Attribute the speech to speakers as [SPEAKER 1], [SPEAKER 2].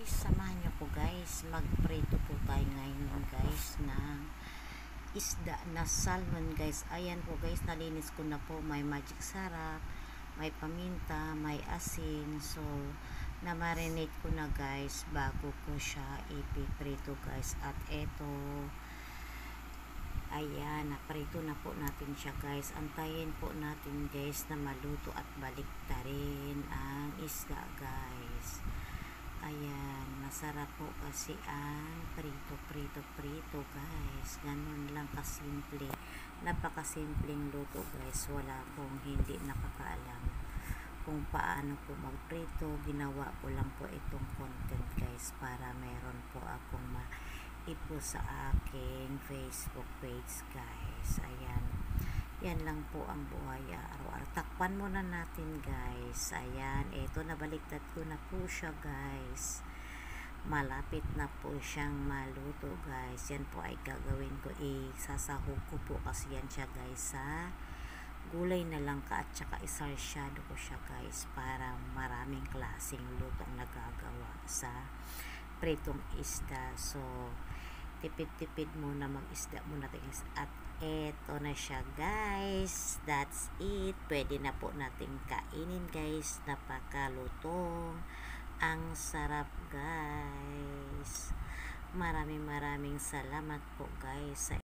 [SPEAKER 1] guys, samahan nyo po guys, magprito po tayo ngayon guys ng isda na salmon guys. Ayan po guys, nalinis ko na po, may magic sarap, may paminta, may asin. So na-marinate ko na guys bago ko siya ipiprito guys. At eto, ayan, naprito na po natin siya guys. Antayin po natin guys na maluto at baliktarin ang isda guys. Ayan, masarap po kasi ang prito guys. Ganun lang kasimple. Napakasimpleng luto guys. Wala pong hindi nakakaalam kung paano po magprito. Ginawa ko lang po itong content guys para meron po akong maipo sa aking Facebook page guys. Ayan, yan lang po ang buhay araw-araw. Takpan muna natin guys. Ayan, eto, nabaliktad ko na po siya guys. Malapit na po siyang maluto guys. Yan po ay gagawin ko, sasahog ko po kasi yan siya guys sa gulay na langka at saka isarsyado ko siya guys para maraming klaseng lutong nagagawa sa pritong isda. So tipid-tipid muna, mag-isda muna guys. At eto na siya guys, that's it. Pwede na po nating kainin guys. Napakalutong, ang sarap guys. Maraming salamat po guys sa